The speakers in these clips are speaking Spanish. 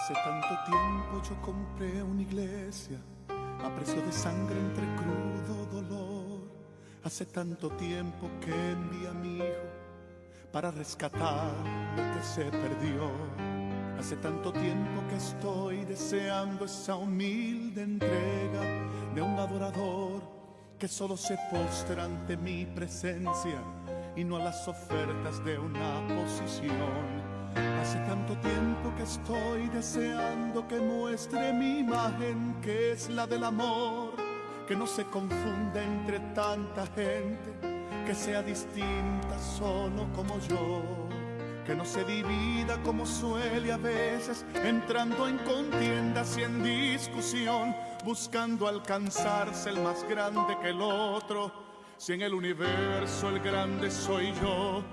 Hace tanto tiempo yo compré una iglesia a precio de sangre entre crudo dolor. Hace tanto tiempo que envié a mi hijo para rescatar lo que se perdió. Hace tanto tiempo que estoy deseando esa humilde entrega de un adorador que solo se postra ante mi presencia y no a las ofertas de una posición. Hace tanto tiempo que estoy deseando que muestre mi imagen, que es la del amor, que no se confunda entre tanta gente, que sea distinta solo como yo, que no se divida como suele a veces, entrando en contiendas y en discusión, buscando alcanzarse el más grande que el otro, si en el universo el grande soy yo.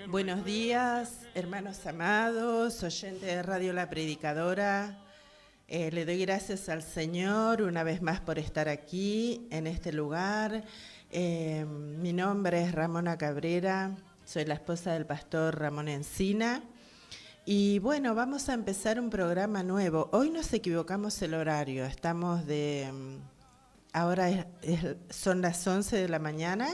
Buenos días, hermanos amados, oyentes de Radio La Predicadora. Le doy gracias al Señor una vez más por estar aquí, en este lugar. Mi nombre es Ramona Cabrera, soy la esposa del pastor Ramón Encina. Y bueno, vamos a empezar un programa nuevo. Hoy nos equivocamos el horario, estamos ahora son las 11 de la mañana.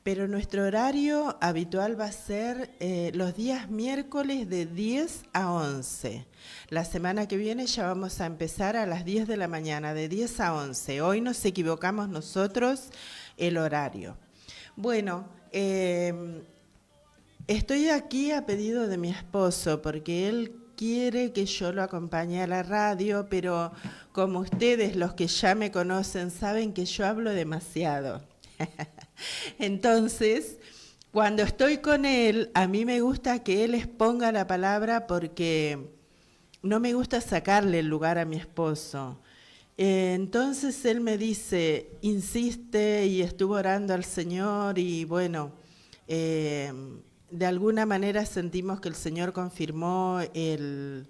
Pero nuestro horario habitual va a ser los días miércoles de 10 a 11. La semana que viene ya vamos a empezar a las 10 de la mañana, de 10 a 11. Hoy nos equivocamos nosotros el horario. Bueno, estoy aquí a pedido de mi esposo porque él quiere que yo lo acompañe a la radio, pero como ustedes, los que ya me conocen, saben que yo hablo demasiado. Entonces, cuando estoy con él, a mí me gusta que él exponga la palabra porque no me gusta sacarle el lugar a mi esposo. Entonces él me dice, insiste, y estuvo orando al Señor y bueno, de alguna manera sentimos que el Señor confirmó el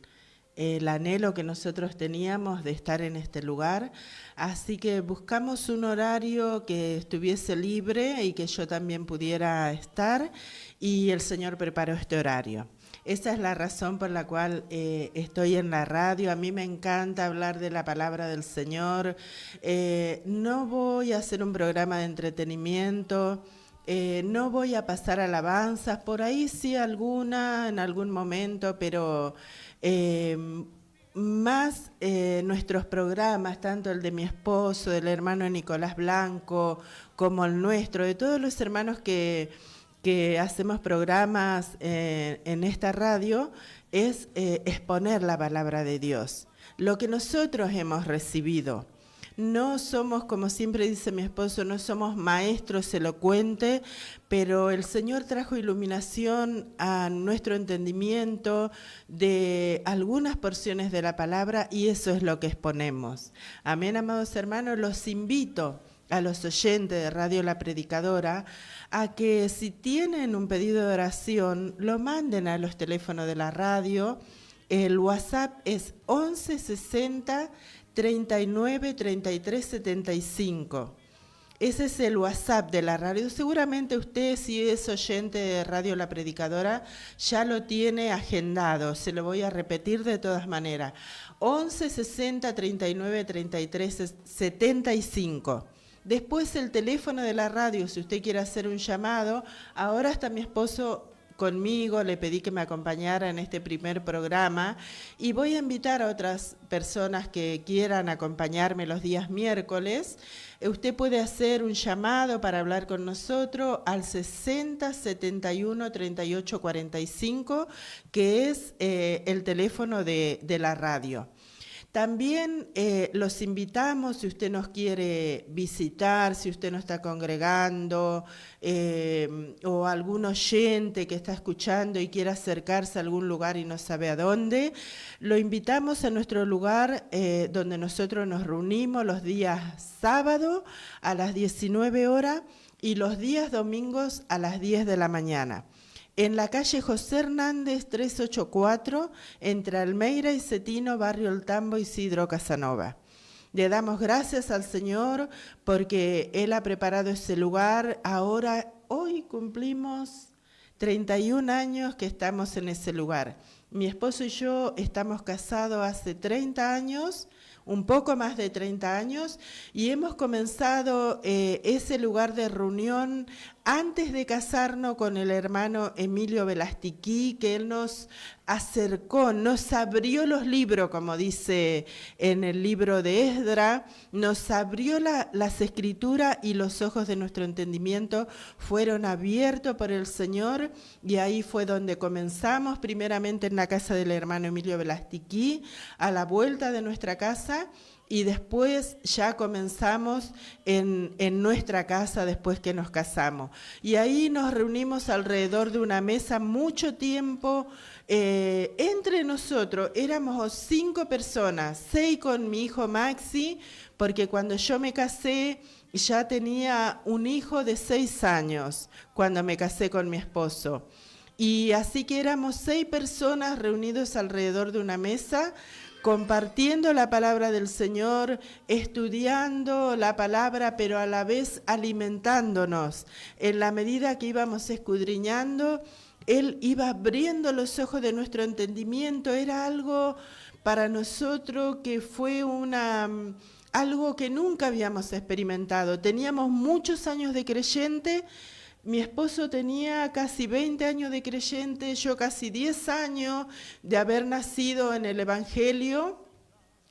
anhelo que nosotros teníamos de estar en este lugar, así que buscamos un horario que estuviese libre y que yo también pudiera estar, y el Señor preparó este horario. Esa es la razón por la cual estoy en la radio. A mí me encanta hablar de la palabra del Señor. No voy a hacer un programa de entretenimiento, no voy a pasar alabanzas, por ahí sí alguna en algún momento, pero más nuestros programas, tanto el de mi esposo, del hermano Nicolás Blanco, como el nuestro, de todos los hermanos que hacemos programas en esta radio, es exponer la palabra de Dios, lo que nosotros hemos recibido. No somos, como siempre dice mi esposo, no somos maestros elocuentes, pero el Señor trajo iluminación a nuestro entendimiento de algunas porciones de la palabra y eso es lo que exponemos. Amén, amados hermanos, los invito a los oyentes de Radio La Predicadora a que si tienen un pedido de oración, lo manden a los teléfonos de la radio. El WhatsApp es 1160 39 33 75. Ese es el WhatsApp de la radio. Seguramente usted, si es oyente de Radio La Predicadora, ya lo tiene agendado. Se lo voy a repetir de todas maneras. 11 60 39 33 75. Después el teléfono de la radio, si usted quiere hacer un llamado. Ahora está mi esposo conmigo, le pedí que me acompañara en este primer programa y voy a invitar a otras personas que quieran acompañarme los días miércoles. Usted puede hacer un llamado para hablar con nosotros al 60 71 38 45, que es el teléfono de la radio. También los invitamos, si usted nos quiere visitar, si usted nos está congregando o algún oyente que está escuchando y quiere acercarse a algún lugar y no sabe a dónde, lo invitamos a nuestro lugar donde nosotros nos reunimos los días sábado a las 19 horas y los días domingos a las 10 de la mañana. En la calle José Hernández 384, entre Almeida y Cetino, barrio El Tambo, Isidro Casanova. Le damos gracias al Señor porque Él ha preparado ese lugar. Hoy cumplimos 31 años que estamos en ese lugar. Mi esposo y yo estamos casados hace 30 años, un poco más de 30 años, y hemos comenzado ese lugar de reunión antes de casarnos con el hermano Emilio Velastiquí, que él nos acercó, nos abrió los libros, como dice en el libro de Esdra, nos abrió las escrituras y los ojos de nuestro entendimiento fueron abiertos por el Señor, y ahí fue donde comenzamos, primeramente en la casa del hermano Emilio Velastiquí, a la vuelta de nuestra casa, y después ya comenzamos en nuestra casa después que nos casamos. Y ahí nos reunimos alrededor de una mesa mucho tiempo. Entre nosotros éramos 5 personas, 6 con mi hijo Maxi, porque cuando yo me casé ya tenía un hijo de 6 años, cuando me casé con mi esposo. Y así que éramos 6 personas reunidos alrededor de una mesa, compartiendo la palabra del Señor, estudiando la palabra, pero a la vez alimentándonos. En la medida que íbamos escudriñando, Él iba abriendo los ojos de nuestro entendimiento. Era algo para nosotros que fue algo que nunca habíamos experimentado. Teníamos muchos años de creyente. Mi esposo tenía casi 20 años de creyente, yo casi 10 años de haber nacido en el Evangelio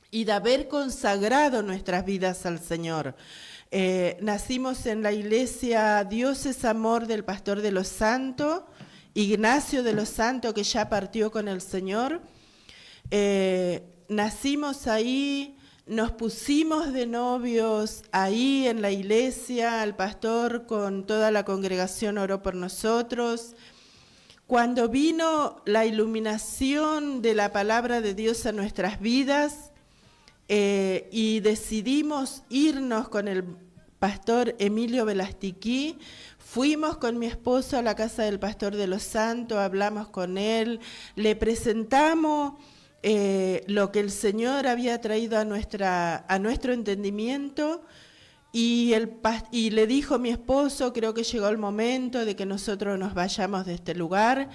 y de haber consagrado nuestras vidas al Señor. Nacimos en la iglesia Dios es Amor del Pastor de los Santos, Ignacio de los Santos, que ya partió con el Señor. Nacimos ahí. Nos pusimos de novios ahí en la iglesia, el pastor con toda la congregación oró por nosotros. Cuando vino la iluminación de la palabra de Dios a nuestras vidas y decidimos irnos con el pastor Emilio Velastiquí, fuimos con mi esposo a la casa del Pastor de los Santos, hablamos con él, le presentamos lo que el Señor había traído a nuestro entendimiento, y le dijo mi esposo, creo que llegó el momento de que nosotros nos vayamos de este lugar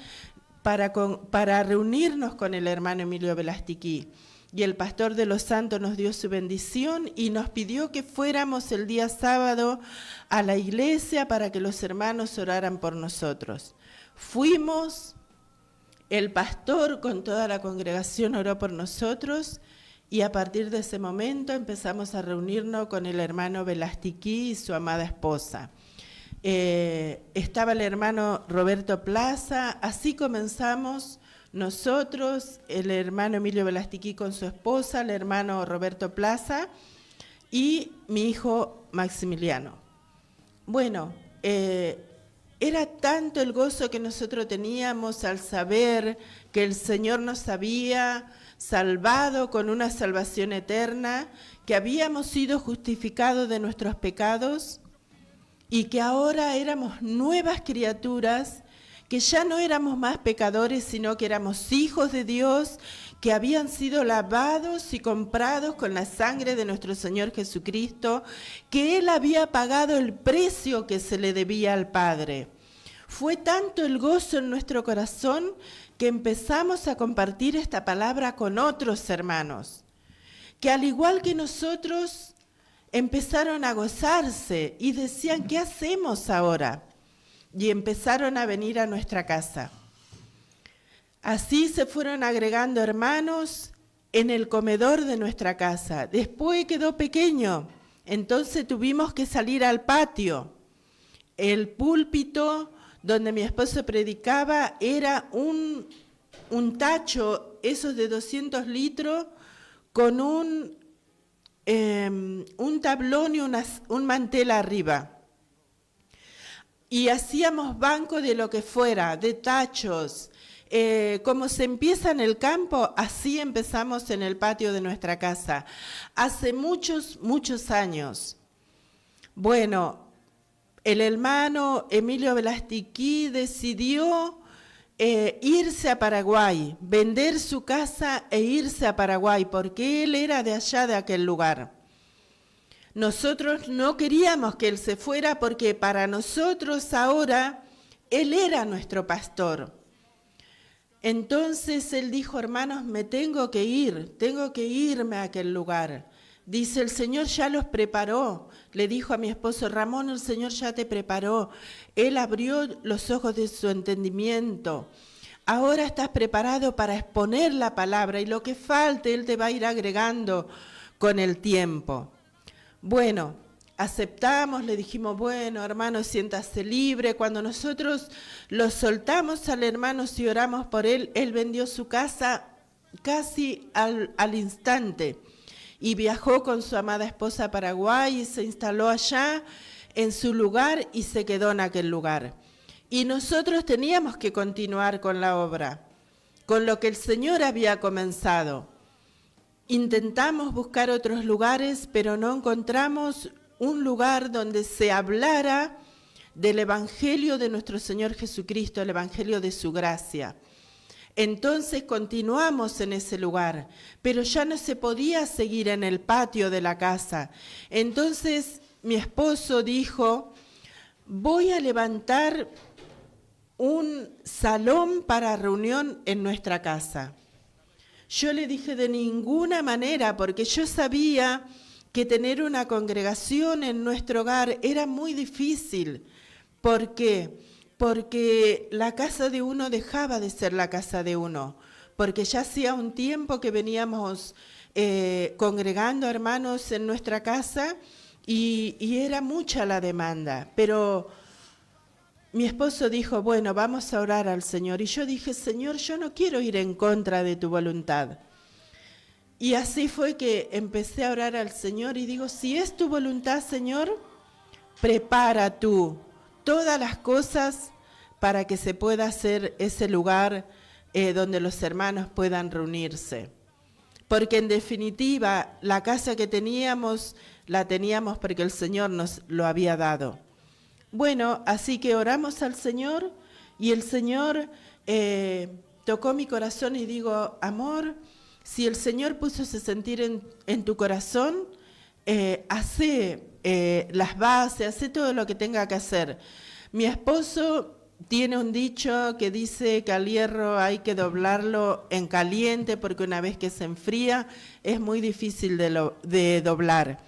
para reunirnos con el hermano Emilio Velastiquí. Y el Pastor de los Santos nos dio su bendición y nos pidió que fuéramos el día sábado a la iglesia para que los hermanos oraran por nosotros. Fuimos. El pastor con toda la congregación oró por nosotros y a partir de ese momento empezamos a reunirnos con el hermano Velastiquí y su amada esposa. Estaba el hermano Roberto Plaza, así comenzamos nosotros, el hermano Emilio Velastiquí con su esposa, el hermano Roberto Plaza y mi hijo Maximiliano. Bueno, era tanto el gozo que nosotros teníamos al saber que el Señor nos había salvado con una salvación eterna, que habíamos sido justificados de nuestros pecados y que ahora éramos nuevas criaturas, que ya no éramos más pecadores, sino que éramos hijos de Dios, que habían sido lavados y comprados con la sangre de nuestro Señor Jesucristo, que Él había pagado el precio que se le debía al Padre. Fue tanto el gozo en nuestro corazón que empezamos a compartir esta palabra con otros hermanos, que al igual que nosotros empezaron a gozarse y decían, ¿qué hacemos ahora? Y empezaron a venir a nuestra casa. Así se fueron agregando hermanos en el comedor de nuestra casa. Después quedó pequeño, entonces tuvimos que salir al patio. El púlpito donde mi esposo predicaba era un tacho, esos de 200 litros, con un tablón y un mantel arriba. Y hacíamos banco de lo que fuera, de tachos. Como se empieza en el campo, así empezamos en el patio de nuestra casa. Hace muchos, muchos años. Bueno, el hermano Emilio Velastiquí decidió irse a Paraguay, vender su casa e irse a Paraguay, porque él era de allá, de aquel lugar. Nosotros no queríamos que él se fuera porque para nosotros ahora él era nuestro pastor. Entonces él dijo, hermanos, me tengo que irme a aquel lugar. Dice, el Señor ya los preparó. Le dijo a mi esposo, Ramón, el Señor ya te preparó. Él abrió los ojos de su entendimiento. Ahora estás preparado para exponer la palabra y lo que falte Él te va a ir agregando con el tiempo. Bueno, aceptamos, le dijimos, bueno, hermano, siéntase libre. Cuando nosotros lo soltamos al hermano y oramos por él, él vendió su casa casi al instante y viajó con su amada esposa a Paraguay y se instaló allá en su lugar y se quedó en aquel lugar. Y nosotros teníamos que continuar con la obra, con lo que el Señor había comenzado. Intentamos buscar otros lugares, pero no encontramos un lugar donde se hablara del Evangelio de nuestro Señor Jesucristo, el Evangelio de su gracia. Entonces continuamos en ese lugar, pero ya no se podía seguir en el patio de la casa. Entonces mi esposo dijo, voy a levantar un salón para reunión en nuestra casa. Yo le dije de ninguna manera, porque yo sabía que tener una congregación en nuestro hogar era muy difícil. ¿Por qué? Porque la casa de uno dejaba de ser la casa de uno, porque ya hacía un tiempo que veníamos congregando hermanos en nuestra casa y era mucha la demanda, pero mi esposo dijo, bueno, vamos a orar al Señor. Y yo dije, Señor, yo no quiero ir en contra de tu voluntad. Y así fue que empecé a orar al Señor y digo, si es tu voluntad, Señor, prepara tú todas las cosas para que se pueda hacer ese lugar donde los hermanos puedan reunirse. Porque en definitiva, la casa que teníamos, la teníamos porque el Señor nos lo había dado. Bueno, así que oramos al Señor y el Señor tocó mi corazón y digo, amor, si el Señor puso ese sentir en tu corazón, hace las bases, hace todo lo que tenga que hacer. Mi esposo tiene un dicho que dice que al hierro hay que doblarlo en caliente porque una vez que se enfría es muy difícil de doblar.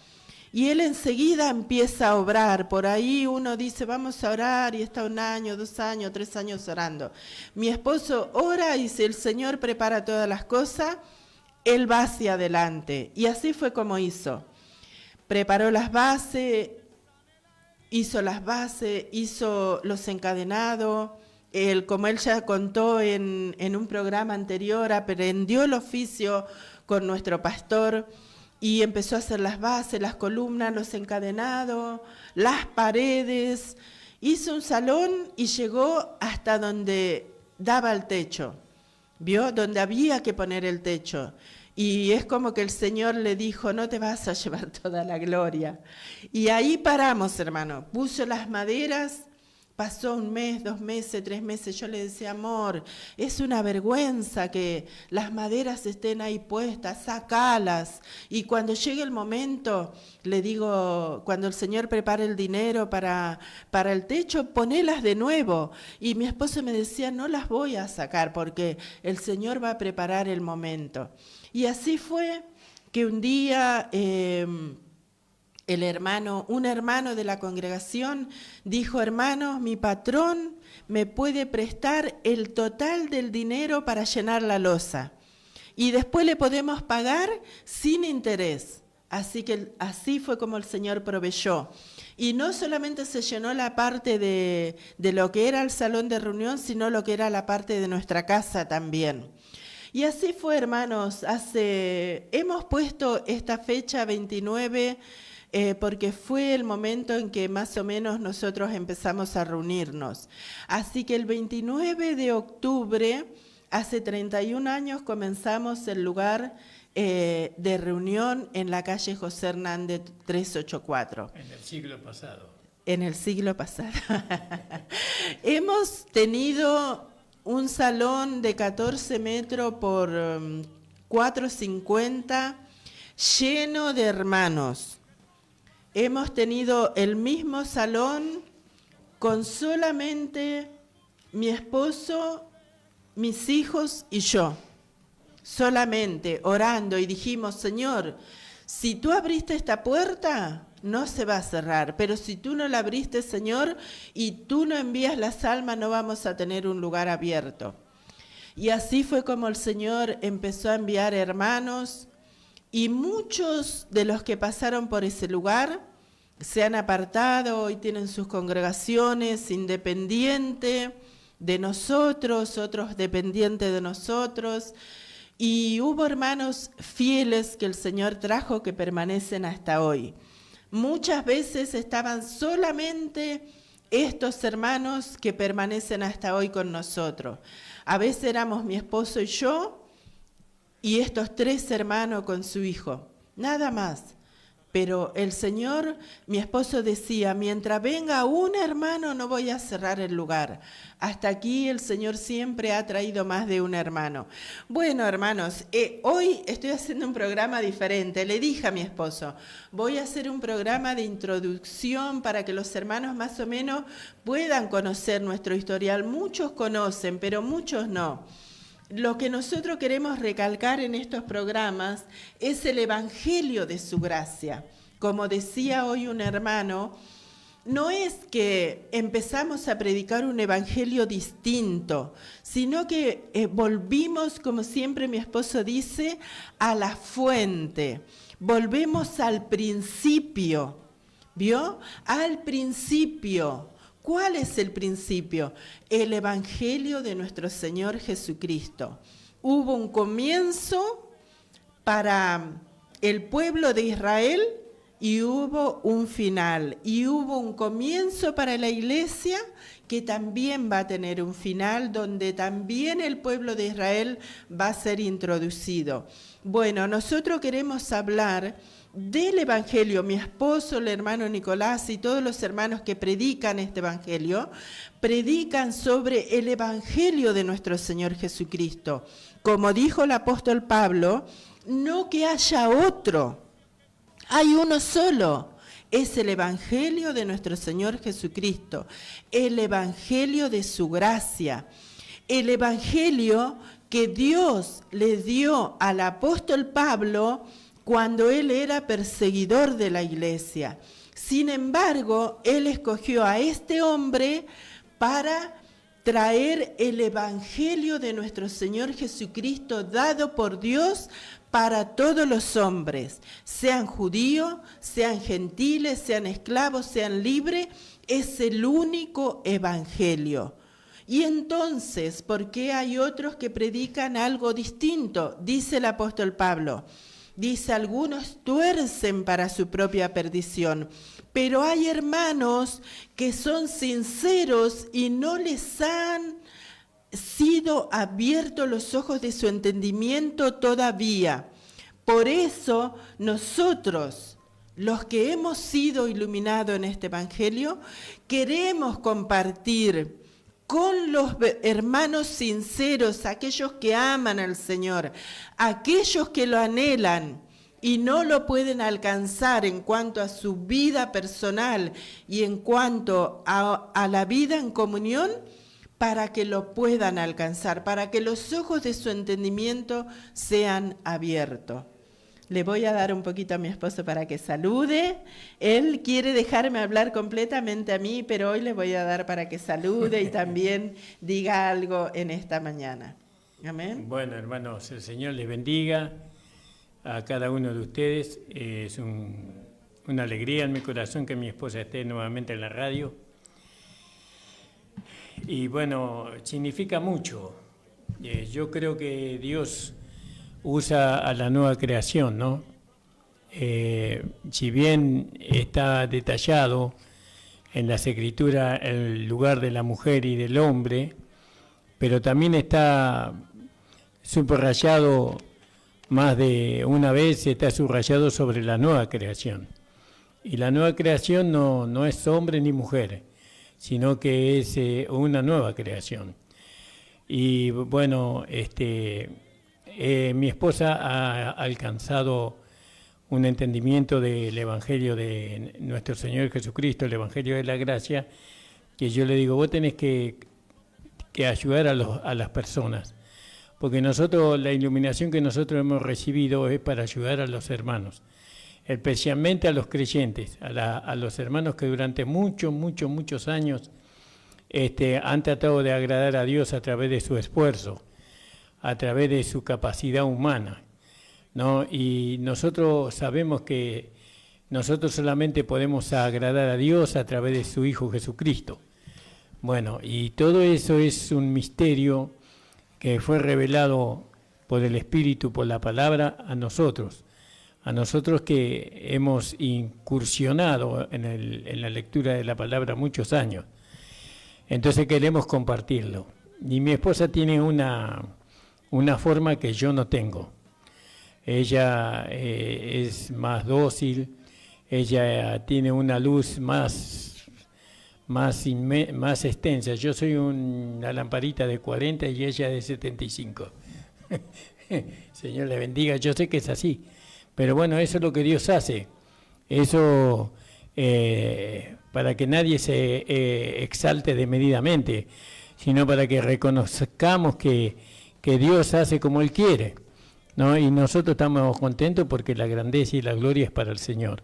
Y él enseguida empieza a obrar. Por ahí uno dice, vamos a orar, y está 1 año, 2 años, 3 años orando. Mi esposo ora y si el Señor prepara todas las cosas, él va hacia adelante. Y así fue como hizo. Preparó las bases, hizo los encadenados. Como él ya contó en un programa anterior, aprendió el oficio con nuestro pastor. Y empezó a hacer las bases, las columnas, los encadenados, las paredes. Hizo un salón y llegó hasta donde daba el techo, ¿vio? Donde había que poner el techo. Y es como que el Señor le dijo, no te vas a llevar toda la gloria. Y ahí paramos, hermano. Puso las maderas. Pasó 1 mes, 2 meses, 3 meses, yo le decía, amor, es una vergüenza que las maderas estén ahí puestas, sacalas. Y cuando llegue el momento, le digo, cuando el Señor prepare el dinero para el techo, ponelas de nuevo. Y mi esposo me decía, no las voy a sacar porque el Señor va a preparar el momento. Y así fue que un día un hermano de la congregación dijo, hermano, mi patrón me puede prestar el total del dinero para llenar la loza y después le podemos pagar sin interés. Así que así fue como el Señor proveyó. Y no solamente se llenó la parte de lo que era el salón de reunión, sino lo que era la parte de nuestra casa también. Y así fue, hermanos. Hemos puesto esta fecha 29 porque fue el momento en que más o menos nosotros empezamos a reunirnos. Así que el 29 de octubre, hace 31 años, comenzamos el lugar de reunión en la calle José Hernández 384. En el siglo pasado. En el siglo pasado. Hemos tenido un salón de 14 metros por 4,50 lleno de hermanos. Hemos tenido el mismo salón con solamente mi esposo mis hijos y yo, solamente orando, y dijimos, Señor, si tú abriste esta puerta, no se va a cerrar, pero si tú no la abriste, Señor, y tú no envías las almas, no vamos a tener un lugar abierto. Y así fue como el Señor empezó a enviar hermanos, y muchos de los que pasaron por ese lugar se han apartado y tienen sus congregaciones independientes de nosotros, otros dependientes de nosotros. Y hubo hermanos fieles que el Señor trajo que permanecen hasta hoy. Muchas veces estaban solamente estos hermanos que permanecen hasta hoy con nosotros. A veces éramos mi esposo y yo, y estos 3 hermanos con su hijo, nada más. Pero el Señor, mi esposo decía, mientras venga un hermano no voy a cerrar el lugar. Hasta aquí el Señor siempre ha traído más de un hermano. Bueno, hermanos, hoy estoy haciendo un programa diferente. Le dije a mi esposo, voy a hacer un programa de introducción para que los hermanos más o menos puedan conocer nuestro historial. Muchos conocen, pero muchos no. Lo que nosotros queremos recalcar en estos programas es el evangelio de su gracia. Como decía hoy un hermano, no es que empezamos a predicar un evangelio distinto, sino que volvimos, como siempre mi esposo dice, a la fuente. Volvemos al principio, ¿vio? Al principio. ¿Cuál es el principio? El evangelio de nuestro Señor Jesucristo. Hubo un comienzo para el pueblo de Israel y hubo un final. Y hubo un comienzo para la iglesia que también va a tener un final, donde también el pueblo de Israel va a ser introducido. Bueno, nosotros queremos hablar del evangelio. Mi esposo, el hermano Nicolás y todos los hermanos que predican este evangelio, predican sobre el evangelio de nuestro Señor Jesucristo. Como dijo el apóstol Pablo, no que haya otro, hay uno solo. Es el evangelio de nuestro Señor Jesucristo, el evangelio de su gracia, el evangelio que Dios le dio al apóstol Pablo cuando él era perseguidor de la iglesia. Sin embargo, él escogió a este hombre para traer el evangelio de nuestro Señor Jesucristo dado por Dios para todos los hombres, sean judíos, sean gentiles, sean esclavos, sean libres. Es el único evangelio. Y entonces, ¿por qué hay otros que predican algo distinto? Dice el apóstol Pablo. Dice, algunos tuercen para su propia perdición, pero hay hermanos que son sinceros y no les han sido abiertos los ojos de su entendimiento todavía. Por eso nosotros, los que hemos sido iluminados en este evangelio, queremos compartir con los hermanos sinceros, aquellos que aman al Señor, aquellos que lo anhelan y no lo pueden alcanzar en cuanto a su vida personal y en cuanto a la vida en comunión, para que lo puedan alcanzar, para que los ojos de su entendimiento sean abiertos. Le voy a dar un poquito a mi esposo para que salude. Él quiere dejarme hablar completamente a mí, pero hoy le voy a dar para que salude y también diga algo en esta mañana. Amén. Bueno, hermanos, el Señor les bendiga a cada uno de ustedes. Es una alegría en mi corazón que mi esposa esté nuevamente en la radio. Y bueno, significa mucho. Yo creo que Dios usa a la nueva creación, ¿no? Si bien está detallado en las Escrituras el lugar de la mujer y del hombre, pero también está subrayado más de una vez, está subrayado sobre la nueva creación. Y la nueva creación no es hombre ni mujer, sino que es una nueva creación. Y bueno, mi esposa ha alcanzado un entendimiento del Evangelio de nuestro Señor Jesucristo, el Evangelio de la Gracia, que yo le digo, vos tenés que ayudar a las personas. Porque nosotros, la iluminación que nosotros hemos recibido es para ayudar a los hermanos, especialmente a los creyentes, a los hermanos que durante muchos años han tratado de agradar a Dios a través de su esfuerzo, a través de su capacidad humana, ¿no? Y nosotros sabemos que nosotros solamente podemos agradar a Dios a través de su Hijo Jesucristo. Bueno, y todo eso es un misterio que fue revelado por el Espíritu, por la palabra, a nosotros que hemos incursionado en la lectura de la palabra muchos años. Entonces queremos compartirlo. Y mi esposa tiene una forma que yo no tengo. Ella es más dócil, ella tiene una luz más extensa. Yo soy una lamparita de 40 y ella de 75. Señor le bendiga, yo sé que es así. Pero bueno, eso es lo que Dios hace. Eso para que nadie se exalte desmedidamente, sino para que reconozcamos que Dios hace como Él quiere, ¿no? Y nosotros estamos contentos porque la grandeza y la gloria es para el Señor.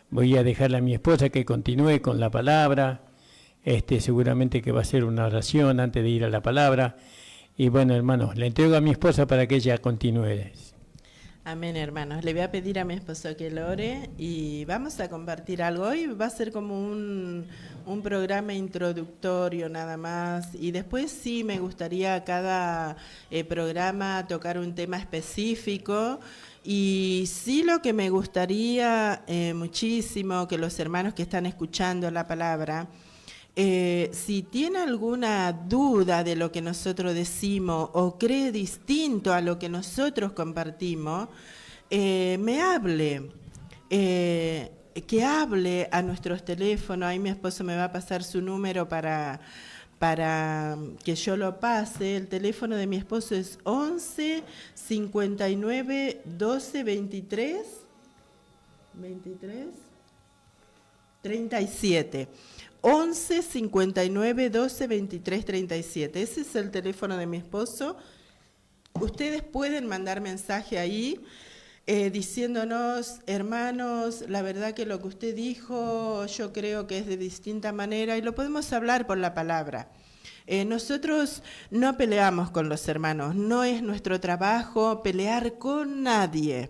Voy a dejarle a mi esposa que continúe con la palabra. Seguramente que va a ser una oración antes de ir a la palabra. Y bueno, hermanos, le entrego a mi esposa para que ella continúe. Amén, hermanos. Le voy a pedir a mi esposo que lo ore y vamos a compartir algo. Hoy va a ser como un programa introductorio nada más. Y después sí me gustaría cada programa tocar un tema específico. Y sí lo que me gustaría muchísimo que los hermanos que están escuchando la palabra, si tiene alguna duda de lo que nosotros decimos o cree distinto a lo que nosotros compartimos, me hable, que hable a nuestros teléfonos. Ahí mi esposo me va a pasar su número para que yo lo pase. El teléfono de mi esposo es 11 59 12 23 37. 11 59 12 23 37. Ese es el teléfono de mi esposo. Ustedes pueden mandar mensaje ahí diciéndonos: hermanos, la verdad que lo que usted dijo yo creo que es de distinta manera, y lo podemos hablar por la palabra. Nosotros no peleamos con los hermanos, no es nuestro trabajo pelear con nadie.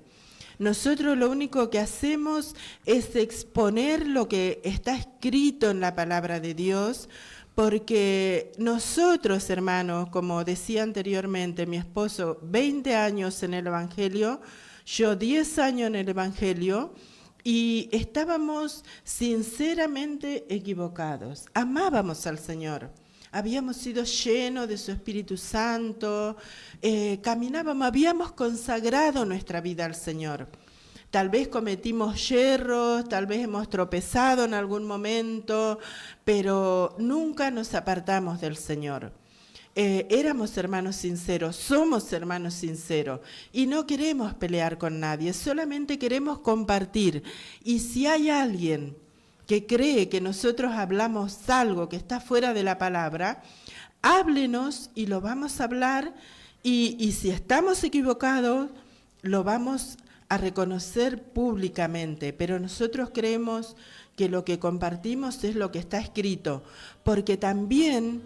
Nosotros lo único que hacemos es exponer lo que está escrito en la palabra de Dios, porque nosotros, hermanos, como decía anteriormente, mi esposo, 20 años en el Evangelio, yo 10 años en el Evangelio, y estábamos sinceramente equivocados. Amábamos al Señor. Habíamos sido llenos de su Espíritu Santo, caminábamos, habíamos consagrado nuestra vida al Señor. Tal vez cometimos yerros, tal vez hemos tropezado en algún momento, pero nunca nos apartamos del Señor. Éramos hermanos sinceros, somos hermanos sinceros y no queremos pelear con nadie, solamente queremos compartir. Y si hay alguien que cree que nosotros hablamos algo que está fuera de la palabra, háblenos y lo vamos a hablar, y si estamos equivocados, lo vamos a reconocer públicamente, pero nosotros creemos que lo que compartimos es lo que está escrito, porque también,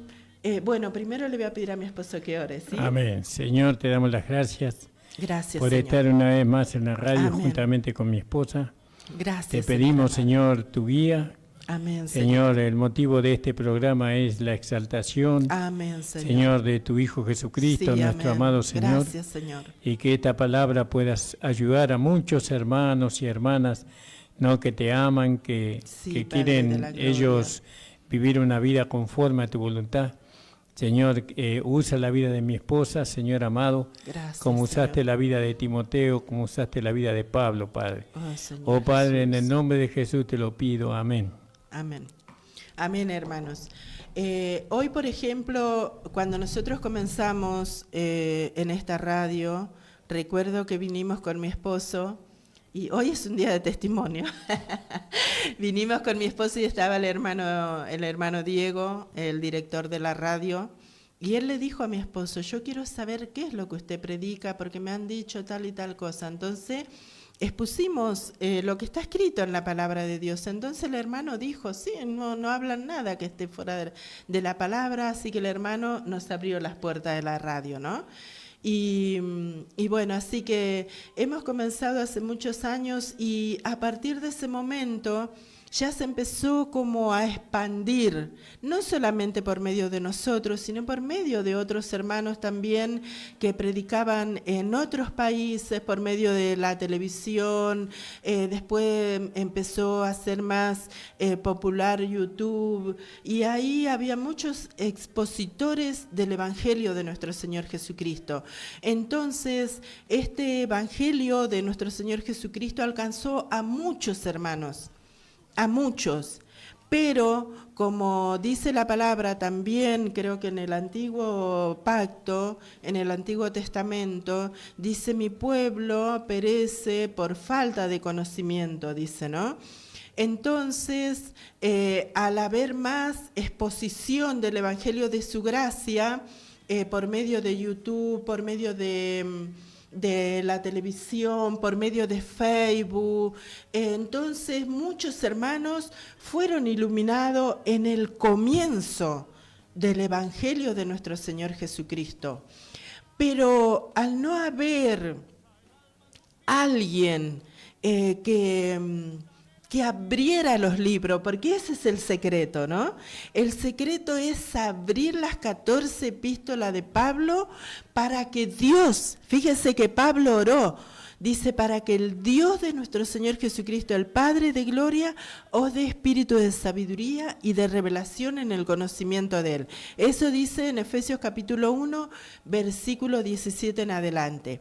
primero le voy a pedir a mi esposo que ore, ¿sí? Amén. Señor, te damos las gracias. Gracias, por Señor. Estar una vez más en la radio. Amén. Juntamente con mi esposa. Gracias. Te pedimos, Señor, tu guía. Amén, Señor, el motivo de este programa es la exaltación, amén, Señor, de tu Hijo Jesucristo, sí, nuestro amén. amado Señor. Gracias, Señor. Y que esta palabra pueda ayudar a muchos hermanos y hermanas, ¿no?, que te aman, que quieren ellos vivir una vida conforme a tu voluntad. Señor, usa la vida de mi esposa, Señor amado, gracias, como usaste, Señor, la vida de Timoteo, como usaste la vida de Pablo, Padre. Oh Padre, Jesús, en el nombre de Jesús te lo pido. Amén. Amén. Amén, hermanos. Hoy, por ejemplo, cuando nosotros comenzamos en esta radio, recuerdo que vinimos con mi esposo, y hoy es un día de testimonio. Vinimos con mi esposo y estaba el hermano Diego, el director de la radio, Y él le dijo a mi esposo, yo quiero saber qué es lo que usted predica, porque me han dicho tal y tal cosa. Entonces expusimos lo que está escrito en la palabra de Dios. Entonces el hermano dijo, sí, no hablan nada que esté fuera de la palabra, así que el hermano nos abrió las puertas de la radio, ¿no? Y bueno, así que hemos comenzado hace muchos años y a partir de ese momento ya se empezó como a expandir, no solamente por medio de nosotros, sino por medio de otros hermanos también que predicaban en otros países, por medio de la televisión. Después empezó a ser más popular YouTube, y ahí había muchos expositores del Evangelio de nuestro Señor Jesucristo. Entonces, este Evangelio de nuestro Señor Jesucristo alcanzó a muchos hermanos, a muchos, pero como dice la palabra también, creo que en el antiguo pacto, en el Antiguo Testamento, dice: mi pueblo perece por falta de conocimiento, dice, ¿no? Entonces, al haber más exposición del Evangelio de su gracia, por medio de YouTube, por medio de la televisión, por medio de Facebook, entonces muchos hermanos fueron iluminados en el comienzo del Evangelio de nuestro Señor Jesucristo. Pero al no haber alguien que abriera los libros, porque ese es el secreto, ¿no? El secreto es abrir las 14 epístolas de Pablo para que Dios, fíjese que Pablo oró, dice: para que el Dios de nuestro Señor Jesucristo, el Padre de gloria, os dé espíritu de sabiduría y de revelación en el conocimiento de Él. Eso dice en Efesios capítulo 1, versículo 17 en adelante.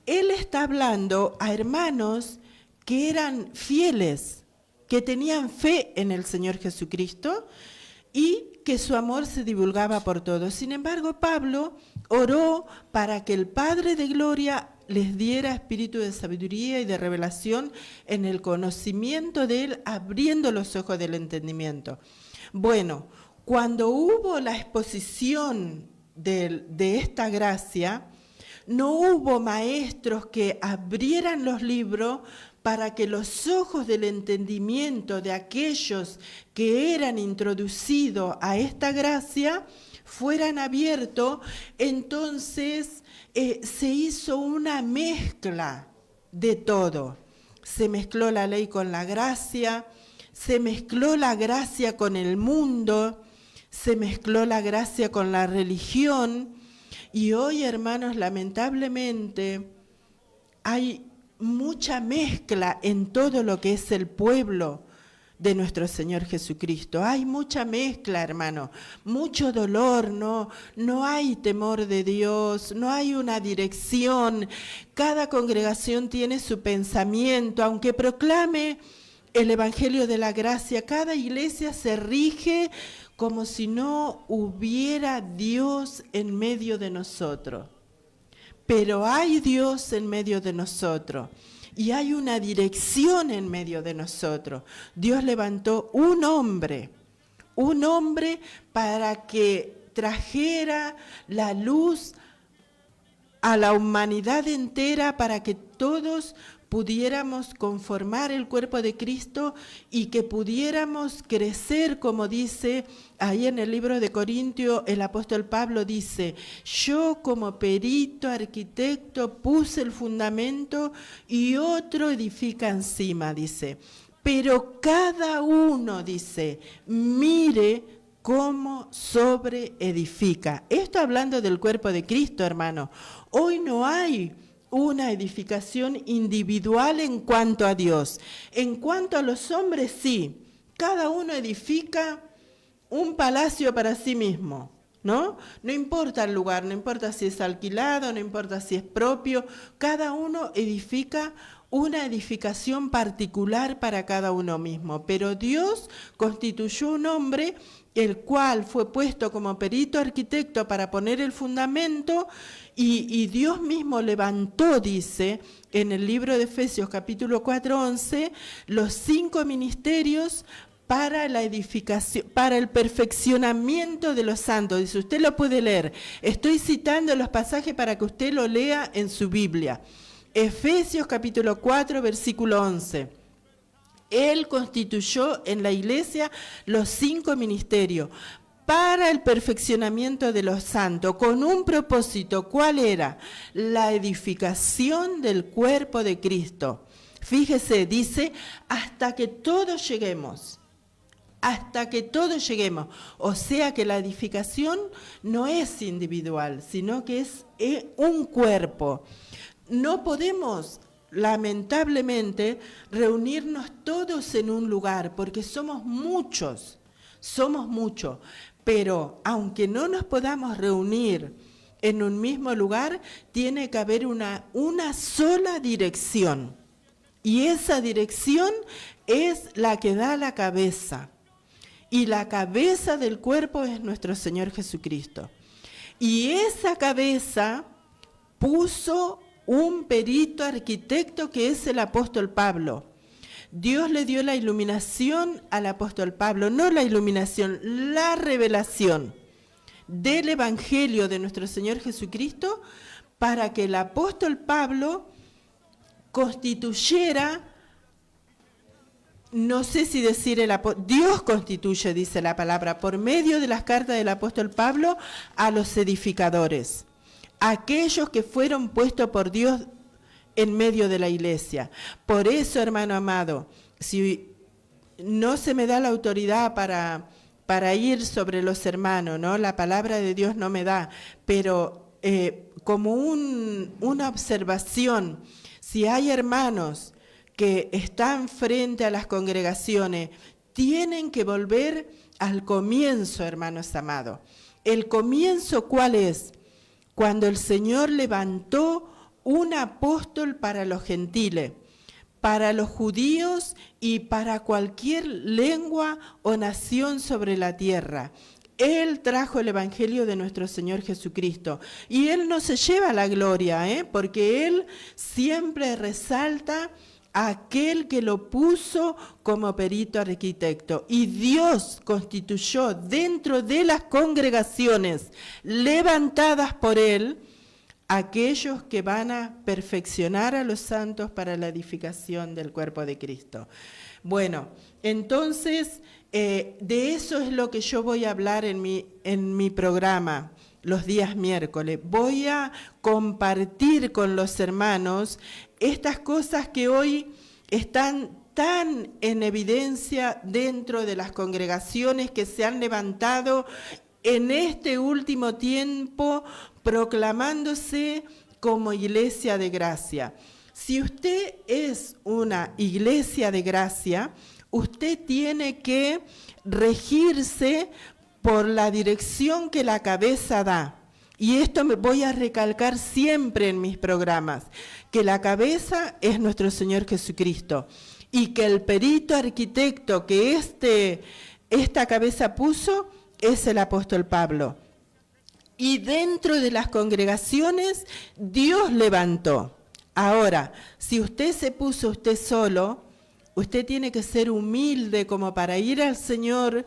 Él está hablando a hermanos que eran fieles, que tenían fe en el Señor Jesucristo y que su amor se divulgaba por todos. Sin embargo, Pablo oró para que el Padre de gloria les diera espíritu de sabiduría y de revelación en el conocimiento de Él, abriendo los ojos del entendimiento. Bueno, cuando hubo la exposición de esta gracia, no hubo maestros que abrieran los libros para que los ojos del entendimiento de aquellos que eran introducidos a esta gracia fueran abiertos. Entonces se hizo una mezcla de todo. Se mezcló la ley con la gracia, se mezcló la gracia con el mundo, se mezcló la gracia con la religión. Y hoy, hermanos, lamentablemente hay mucha mezcla en todo lo que es el pueblo de nuestro Señor Jesucristo. Hay mucha mezcla, hermano, mucho dolor, no hay temor de Dios, no hay una dirección. Cada congregación tiene su pensamiento, aunque proclame el Evangelio de la gracia, cada iglesia se rige como si no hubiera Dios en medio de nosotros. Pero hay Dios en medio de nosotros y hay una dirección en medio de nosotros. Dios levantó un hombre para que trajera la luz a la humanidad entera, para que todos pudiéramos conformar el cuerpo de Cristo y que pudiéramos crecer, como dice ahí en el libro de Corintios, el apóstol Pablo dice: yo como perito arquitecto puse el fundamento y otro edifica encima, dice. Pero cada uno, dice, mire cómo sobreedifica. Esto hablando del cuerpo de Cristo, hermano. Hoy no hay una edificación individual en cuanto a Dios. En cuanto a los hombres, sí. Cada uno edifica un palacio para sí mismo, ¿no? No importa el lugar, no importa si es alquilado, no importa si es propio. Cada uno edifica una edificación particular para cada uno mismo. Pero Dios constituyó un hombre, el cual fue puesto como perito arquitecto para poner el fundamento, y Dios mismo levantó, dice, en el libro de Efesios capítulo 4:11, los 5 ministerios para la edificación, para el perfeccionamiento de los santos. Dice, usted lo puede leer. Estoy citando los pasajes para que usted lo lea en su Biblia. Efesios capítulo 4, versículo 11. Él constituyó en la iglesia los 5 ministerios para el perfeccionamiento de los santos, con un propósito. ¿Cuál era? La edificación del cuerpo de Cristo. Fíjese, dice, hasta que todos lleguemos. Hasta que todos lleguemos. O sea que la edificación no es individual, sino que es un cuerpo. No podemos, lamentablemente, reunirnos todos en un lugar, porque somos muchos. Pero aunque no nos podamos reunir en un mismo lugar, tiene que haber una sola dirección. Y esa dirección es la que da la cabeza. Y la cabeza del cuerpo es nuestro Señor Jesucristo. Y esa cabeza puso un perito arquitecto que es el apóstol Pablo. Dios le dio la iluminación al apóstol Pablo, no la iluminación, la revelación del Evangelio de nuestro Señor Jesucristo, para que el apóstol Pablo constituyera, no sé si decir Dios constituye, dice la palabra, por medio de las cartas del apóstol Pablo a los edificadores, aquellos que fueron puestos por Dios en medio de la iglesia. Por eso, hermano amado, si no se me da la autoridad para ir sobre los hermanos, ¿no? La palabra de Dios no me da, pero como una observación, si hay hermanos que están frente a las congregaciones, tienen que volver al comienzo, hermanos amados. ¿El comienzo cuál es? Cuando el Señor levantó un apóstol para los gentiles, para los judíos y para cualquier lengua o nación sobre la tierra. Él trajo el Evangelio de nuestro Señor Jesucristo. Y Él no se lleva la gloria, porque Él siempre resalta a aquel que lo puso como perito arquitecto. Y Dios constituyó dentro de las congregaciones levantadas por Él aquellos que van a perfeccionar a los santos para la edificación del cuerpo de Cristo. Bueno, entonces, de eso es lo que yo voy a hablar en mi programa los días miércoles. Voy a compartir con los hermanos estas cosas que hoy están tan en evidencia dentro de las congregaciones que se han levantado en este último tiempo proclamándose como iglesia de gracia. Si usted es una iglesia de gracia, usted tiene que regirse por la dirección que la cabeza da. Y esto me voy a recalcar siempre en mis programas, que la cabeza es nuestro Señor Jesucristo y que el perito arquitecto que esta cabeza puso es el apóstol Pablo. Y dentro de las congregaciones, Dios levantó. Ahora, si usted se puso usted solo, usted tiene que ser humilde como para ir al Señor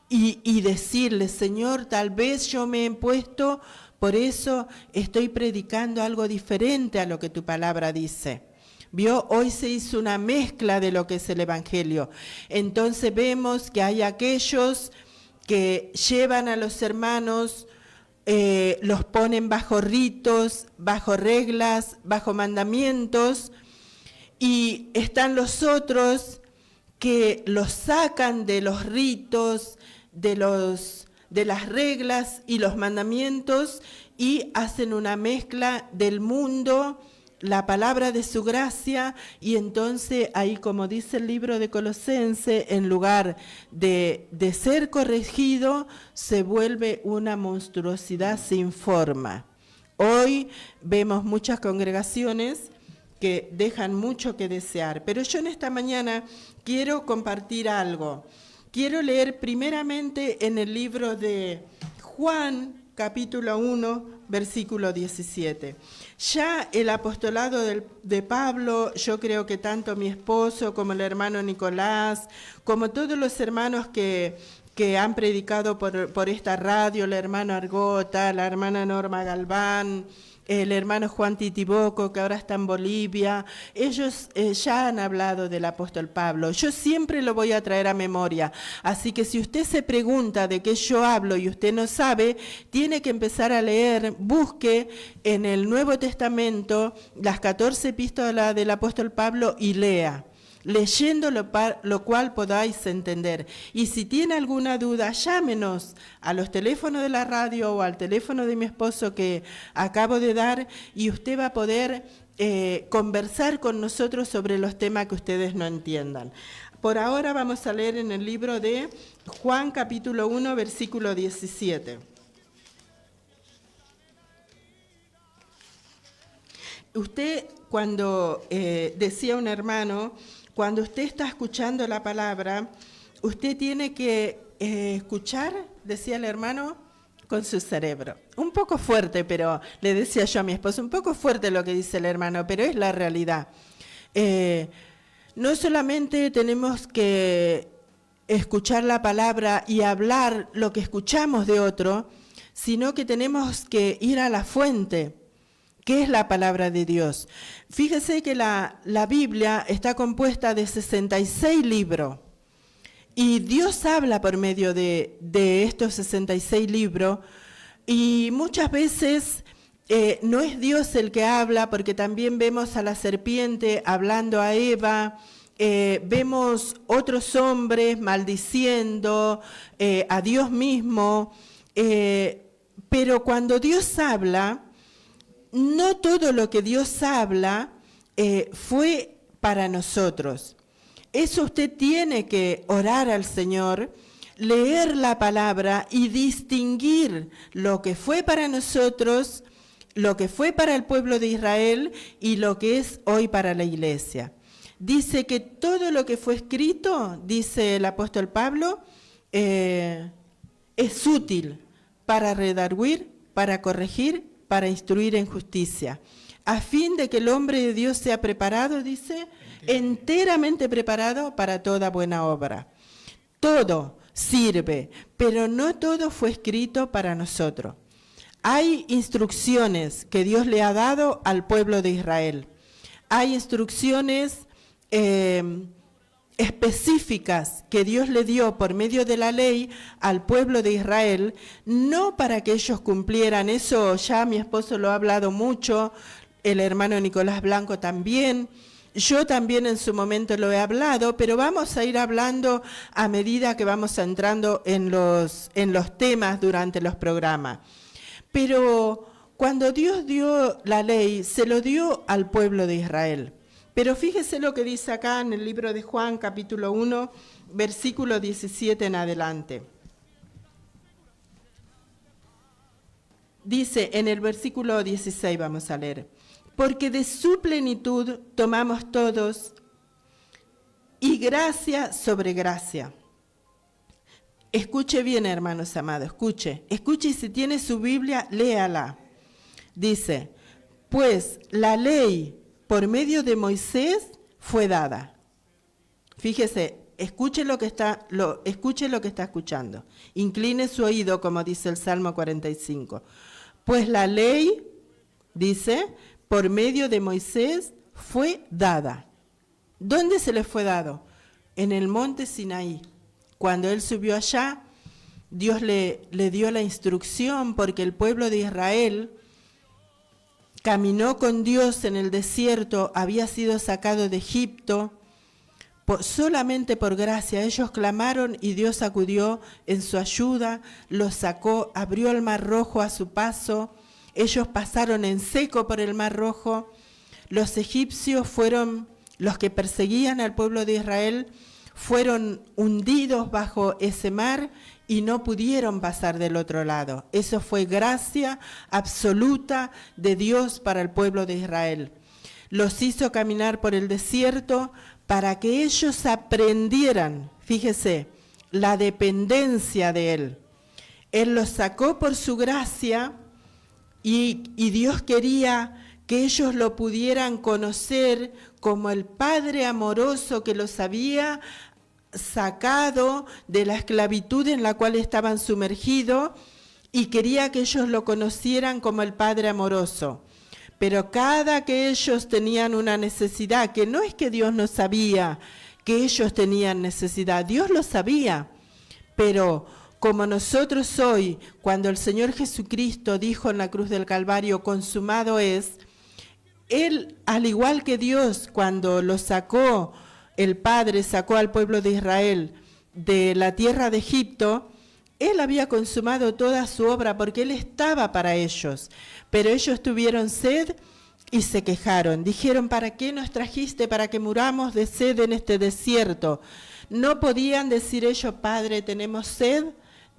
y decirle, Señor, tal vez yo me he puesto, por eso estoy predicando algo diferente a lo que tu palabra dice. ¿Vio? Hoy se hizo una mezcla de lo que es el Evangelio. Entonces vemos que hay aquellos que llevan a los hermanos, los ponen bajo ritos, bajo reglas, bajo mandamientos, y están los otros que los sacan de los ritos, de las reglas y los mandamientos y hacen una mezcla del mundo, la palabra de su gracia, y entonces ahí, como dice el libro de Colosenses, en lugar de ser corregido, se vuelve una monstruosidad sin forma. Hoy vemos muchas congregaciones que dejan mucho que desear, pero yo en esta mañana quiero compartir algo. Quiero leer primeramente en el libro de Juan, capítulo 1, versículo 17. Ya el apostolado de Pablo, yo creo que tanto mi esposo como el hermano Nicolás, como todos los hermanos que han predicado por esta radio, el hermano Argota, la hermana Norma Galván, el hermano Juan Titiboco, que ahora está en Bolivia, ellos ya han hablado del apóstol Pablo. Yo siempre lo voy a traer a memoria, así que si usted se pregunta de qué yo hablo y usted no sabe, tiene que empezar a leer, busque en el Nuevo Testamento las 14 epístolas del apóstol Pablo y lea. Leyendo lo cual podáis entender. Y si tiene alguna duda, llámenos a los teléfonos de la radio o al teléfono de mi esposo que acabo de dar y usted va a poder conversar con nosotros sobre los temas que ustedes no entiendan. Por ahora vamos a leer en el libro de Juan capítulo 1, versículo 17. Usted, cuando decía un hermano, cuando usted está escuchando la palabra, usted tiene que escuchar, decía el hermano, con su cerebro. Un poco fuerte, pero le decía yo a mi esposo, un poco fuerte lo que dice el hermano, pero es la realidad. No solamente tenemos que escuchar la palabra y hablar lo que escuchamos de otro, sino que tenemos que ir a la fuente. ¿Qué es la palabra de Dios? Fíjese que la Biblia está compuesta de 66 libros y Dios habla por medio de estos 66 libros y muchas veces no es Dios el que habla, porque también vemos a la serpiente hablando a Eva, vemos otros hombres maldiciendo a Dios mismo, pero cuando Dios habla, no todo lo que Dios habla fue para nosotros. Eso usted tiene que orar al Señor, leer la palabra y distinguir lo que fue para nosotros, lo que fue para el pueblo de Israel y lo que es hoy para la iglesia. Dice que todo lo que fue escrito, dice el apóstol Pablo, es útil para redarguir, para corregir, para instruir en justicia, a fin de que el hombre de Dios sea preparado, dice, enteramente preparado para toda buena obra. Todo sirve, pero no todo fue escrito para nosotros. Hay instrucciones que Dios le ha dado al pueblo de Israel. Hay instrucciones específicas que Dios le dio por medio de la ley al pueblo de Israel, no para que ellos cumplieran, eso ya mi esposo lo ha hablado mucho, el hermano Nicolás Blanco también, yo también en su momento lo he hablado, pero vamos a ir hablando a medida que vamos entrando en los temas durante los programas. Pero cuando Dios dio la ley, se lo dio al pueblo de Israel. Pero fíjese lo que dice acá en el libro de Juan, capítulo 1, versículo 17 en adelante. Dice en el versículo 16, vamos a leer, porque de su plenitud tomamos todos y gracia sobre gracia. Escuche bien, hermanos amados, escuche y si tiene su Biblia, léala. Dice, pues la ley por medio de Moisés fue dada. Fíjese, escuche lo que está escuchando. Incline su oído, como dice el Salmo 45. Pues la ley, dice, por medio de Moisés fue dada. ¿Dónde se le fue dado? En el monte Sinaí. Cuando él subió allá, Dios le dio la instrucción, porque el pueblo de Israel caminó con Dios en el desierto, había sido sacado de Egipto, solamente por gracia. Ellos clamaron y Dios acudió en su ayuda, los sacó, abrió el Mar Rojo a su paso, ellos pasaron en seco por el Mar Rojo. Los egipcios fueron, los que perseguían al pueblo de Israel, fueron hundidos bajo ese mar y no pudieron pasar del otro lado. Eso fue gracia absoluta de Dios para el pueblo de Israel. Los hizo caminar por el desierto para que ellos aprendieran, fíjese, la dependencia de Él. Él los sacó por su gracia y Dios quería que ellos lo pudieran conocer como el Padre amoroso que los había sacado de la esclavitud en la cual estaban sumergidos, y quería que ellos lo conocieran como el Padre amoroso. Pero cada que ellos tenían una necesidad, que no es que Dios no sabía que ellos tenían necesidad, Dios lo sabía, pero como nosotros hoy, cuando el Señor Jesucristo dijo en la cruz del Calvario, consumado es, Él, al igual que Dios, cuando lo sacó, el Padre sacó al pueblo de Israel de la tierra de Egipto, Él había consumado toda su obra porque Él estaba para ellos. Pero ellos tuvieron sed y se quejaron. Dijeron, ¿para qué nos trajiste? Para que muramos de sed en este desierto. No podían decir ellos, Padre, tenemos sed.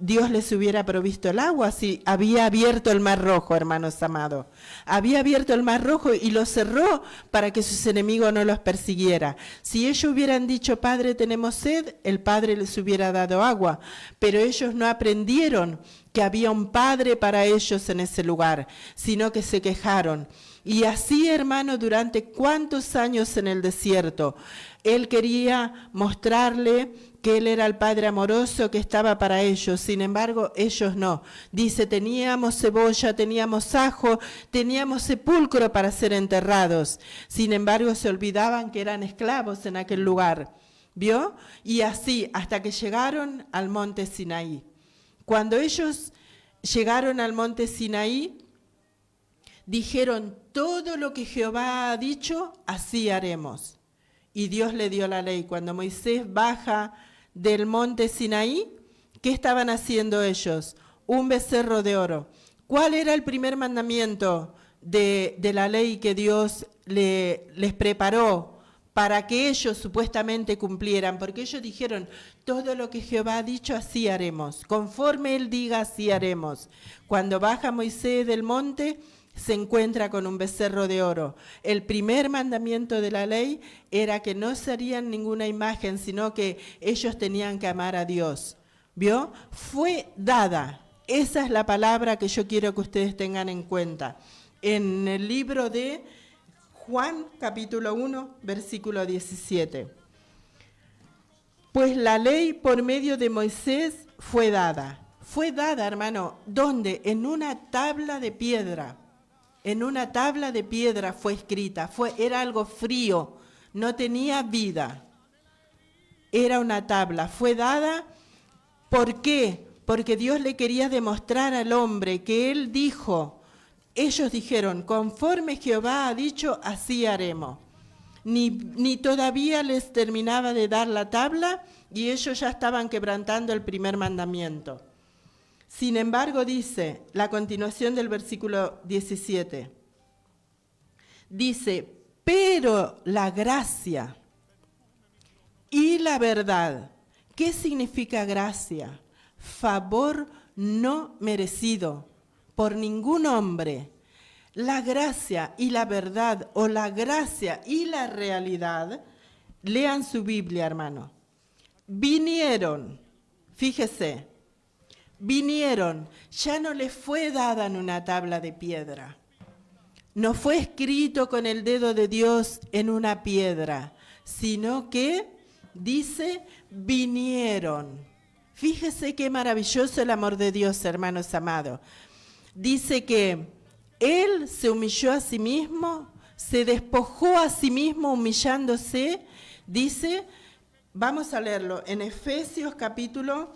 Dios les hubiera provisto el agua si había abierto el Mar Rojo, hermanos amados. Había abierto el Mar Rojo y lo cerró para que sus enemigos no los persiguiera. Si ellos hubieran dicho, Padre, tenemos sed, el Padre les hubiera dado agua. Pero ellos no aprendieron que había un Padre para ellos en ese lugar, sino que se quejaron. Y así, hermano, durante cuántos años en el desierto, Él quería mostrarle que Él era el Padre amoroso que estaba para ellos. Sin embargo, ellos no. Dice, teníamos cebolla, teníamos ajo, teníamos sepulcro para ser enterrados. Sin embargo, se olvidaban que eran esclavos en aquel lugar. ¿Vio? Y así, hasta que llegaron al monte Sinaí. Cuando ellos llegaron al monte Sinaí, dijeron, todo lo que Jehová ha dicho, así haremos. Y Dios le dio la ley. Cuando Moisés baja del monte Sinaí, ¿qué estaban haciendo ellos? Un becerro de oro. ¿Cuál era el primer mandamiento de la ley que Dios les preparó para que ellos supuestamente cumplieran? Porque ellos dijeron, todo lo que Jehová ha dicho, así haremos. Conforme Él diga, así haremos. Cuando baja Moisés del monte, se encuentra con un becerro de oro. El primer mandamiento de la ley era que no se harían ninguna imagen, sino que ellos tenían que amar a Dios. ¿Vio? Fue dada. Esa es la palabra que yo quiero que ustedes tengan en cuenta. En el libro de Juan, capítulo 1, versículo 17. Pues la ley por medio de Moisés fue dada. Fue dada, hermano, ¿dónde? En una tabla de piedra. En una tabla de piedra fue escrita, era algo frío, no tenía vida. Era una tabla, fue dada, ¿por qué? Porque Dios le quería demostrar al hombre que Él dijo, ellos dijeron, conforme Jehová ha dicho, así haremos. Ni todavía les terminaba de dar la tabla y ellos ya estaban quebrantando el primer mandamiento. Sin embargo, dice, la continuación del versículo 17, dice, pero la gracia y la verdad. ¿Qué significa gracia? Favor no merecido por ningún hombre. La gracia y la verdad, o la gracia y la realidad, lean su Biblia, hermano. Vinieron, fíjese, vinieron, ya no les fue dada en una tabla de piedra. No fue escrito con el dedo de Dios en una piedra, sino que, dice, vinieron. Fíjese qué maravilloso el amor de Dios, hermanos amados. Dice que Él se humilló a sí mismo, se despojó a sí mismo humillándose. Dice, vamos a leerlo, en Efesios capítulo,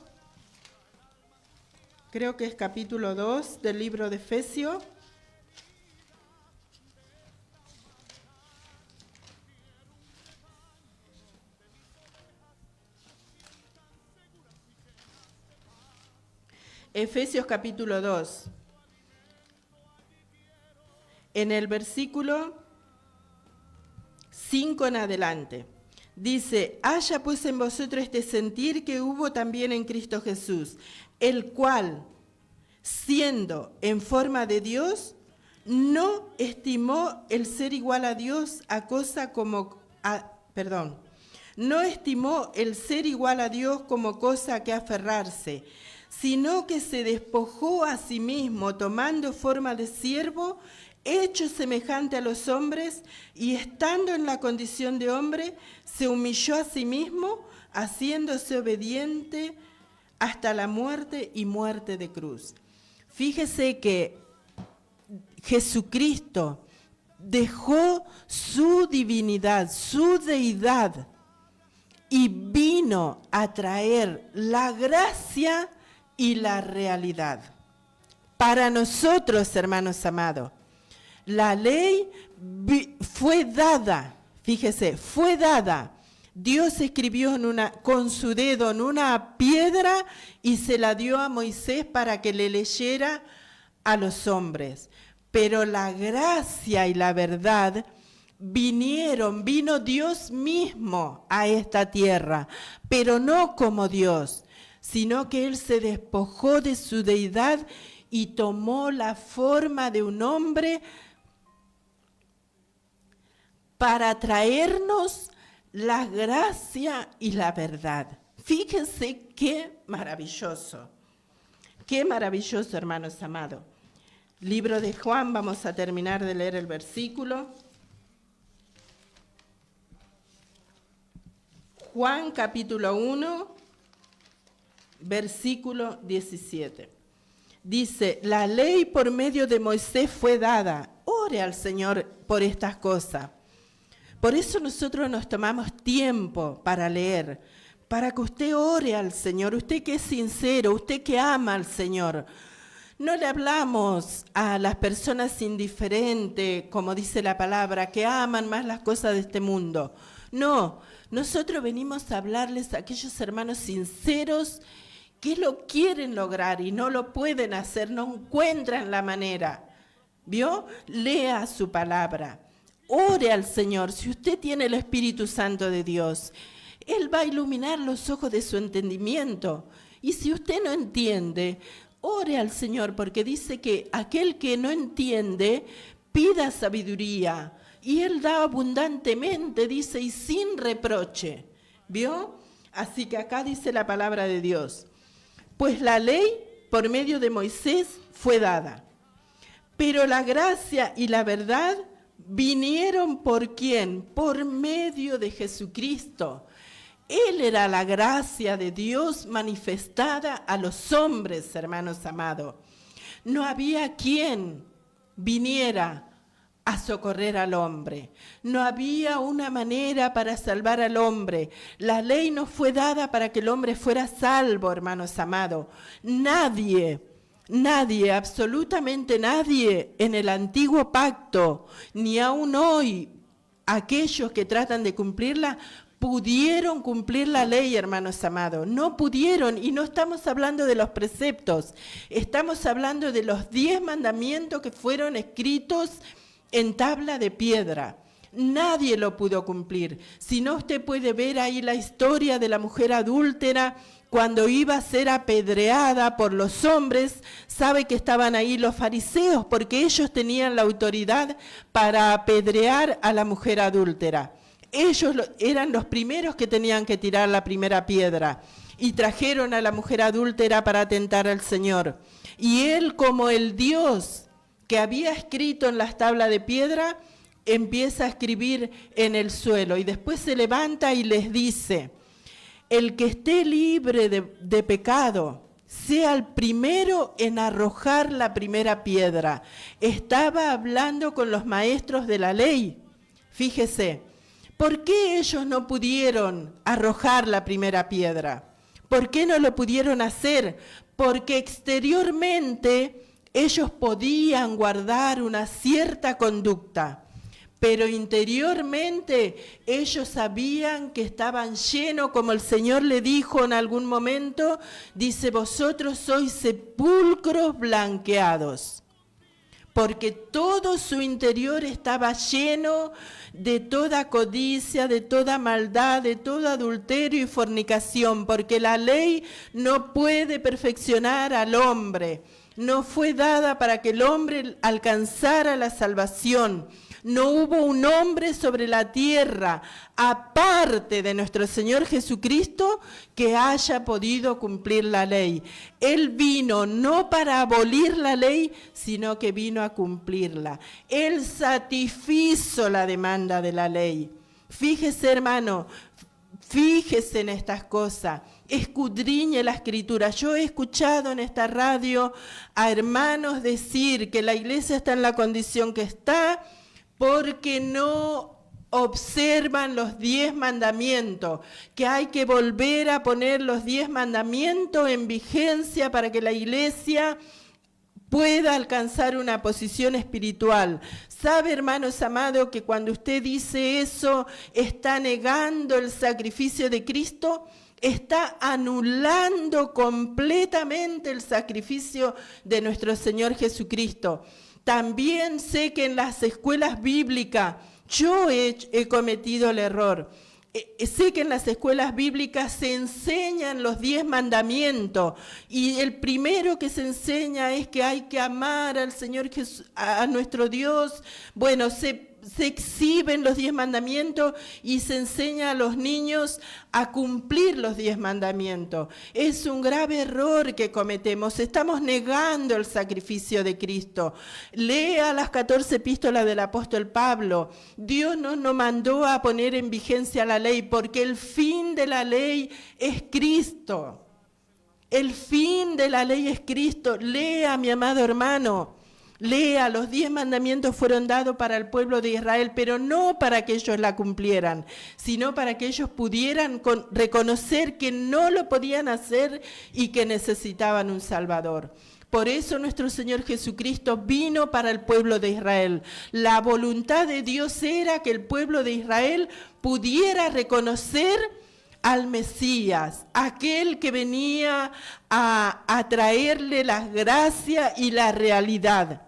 creo que es capítulo 2 del libro de Efesios. Efesios capítulo 2. En el versículo 5 en adelante. Dice, haya pues en vosotros este sentir que hubo también en Cristo Jesús, el cual, siendo en forma de Dios, no estimó el ser igual a Dios no estimó el ser igual a Dios como cosa a que aferrarse, sino que se despojó a sí mismo, tomando forma de siervo, hecho semejante a los hombres, y estando en la condición de hombre, se humilló a sí mismo, haciéndose obediente hasta la muerte y muerte de cruz. Fíjese que Jesucristo dejó su divinidad, su deidad, y vino a traer la gracia y la realidad. Para nosotros, hermanos amados, la ley fue dada, fíjese, fue dada. Dios escribió con su dedo en una piedra y se la dio a Moisés para que le leyera a los hombres. Pero la gracia y la verdad vino Dios mismo a esta tierra, pero no como Dios, sino que Él se despojó de su deidad y tomó la forma de un hombre para traernos la gracia y la verdad. Fíjense qué maravilloso, hermanos amados. Libro de Juan, vamos a terminar de leer el versículo. Juan capítulo 1, versículo 17. Dice, la ley por medio de Moisés fue dada. Ore al Señor por estas cosas. Por eso nosotros nos tomamos tiempo para leer, para que usted ore al Señor, usted que es sincero, usted que ama al Señor. No le hablamos a las personas indiferentes, como dice la palabra, que aman más las cosas de este mundo. No, nosotros venimos a hablarles a aquellos hermanos sinceros que lo quieren lograr y no lo pueden hacer, no encuentran la manera. ¿Vio? Lea su palabra. Ore al Señor. Si usted tiene el Espíritu Santo de Dios, Él va a iluminar los ojos de su entendimiento. Y si usted no entiende, ore al Señor, porque dice que aquel que no entiende, pida sabiduría. Y Él da abundantemente, dice, y sin reproche. ¿Vio? Así que acá dice la palabra de Dios. Pues la ley, por medio de Moisés, fue dada. Pero la gracia y la verdad vinieron ¿por quién? Por medio de Jesucristo. Él era la gracia de Dios manifestada a los hombres, hermanos amados. No había quien viniera a socorrer al hombre. No había una manera para salvar al hombre. La ley no fue dada para que el hombre fuera salvo, hermanos amados. Nadie, absolutamente nadie en el antiguo pacto, ni aún hoy, aquellos que tratan de cumplirla, pudieron cumplir la ley, hermanos amados. No pudieron, y no estamos hablando de los preceptos, estamos hablando de los 10 mandamientos que fueron escritos en tabla de piedra. Nadie lo pudo cumplir. Si no, usted puede ver ahí la historia de la mujer adúltera cuando iba a ser apedreada por los hombres. Sabe que estaban ahí los fariseos porque ellos tenían la autoridad para apedrear a la mujer adúltera. Ellos eran los primeros que tenían que tirar la primera piedra y trajeron a la mujer adúltera para tentar al Señor. Y Él, como el Dios que había escrito en las tablas de piedra, empieza a escribir en el suelo y después se levanta y les dice: el que esté libre de pecado, sea el primero en arrojar la primera piedra. Estaba hablando con los maestros de la ley. Fíjese, ¿por qué ellos no pudieron arrojar la primera piedra? ¿Por qué no lo pudieron hacer? Porque exteriormente ellos podían guardar una cierta conducta, pero interiormente ellos sabían que estaban llenos, como el Señor le dijo en algún momento, dice, vosotros sois sepulcros blanqueados, porque todo su interior estaba lleno de toda codicia, de toda maldad, de todo adulterio y fornicación, porque la ley no puede perfeccionar al hombre. No fue dada para que el hombre alcanzara la salvación. no hubo un hombre sobre la tierra, aparte de nuestro Señor Jesucristo, que haya podido cumplir la ley. Él vino no para abolir la ley, sino que vino a cumplirla. Él satisfizo la demanda de la ley. Fíjese, hermano, fíjese en estas cosas. Escudriñe la Escritura. Yo he escuchado en esta radio a hermanos decir que la iglesia está en la condición que está porque no observan los 10 mandamientos, que hay que volver a poner los 10 mandamientos en vigencia para que la iglesia pueda alcanzar una posición espiritual. ¿Sabe, hermanos amados, que cuando usted dice eso, está negando el sacrificio de Cristo? Está anulando completamente el sacrificio de nuestro Señor Jesucristo. También sé que en las escuelas bíblicas, yo he cometido el error. Sé que en las escuelas bíblicas se enseñan los 10 mandamientos y el primero que se enseña es que hay que amar al Señor Jesús, a nuestro Dios. Bueno, se exhiben los 10 mandamientos y se enseña a los niños a cumplir los 10 mandamientos. Es un grave error que cometemos. Estamos negando el sacrificio de Cristo. Lea las 14 epístolas del apóstol Pablo. Dios no nos mandó a poner en vigencia la ley porque el fin de la ley es Cristo. El fin de la ley es Cristo. Lea, mi amado hermano. Lea, los 10 mandamientos fueron dados para el pueblo de Israel, pero no para que ellos la cumplieran, sino para que ellos pudieran reconocer que no lo podían hacer y que necesitaban un Salvador. Por eso nuestro Señor Jesucristo vino para el pueblo de Israel. La voluntad de Dios era que el pueblo de Israel pudiera reconocer al Mesías, aquel que venía a traerle la gracia y la realidad.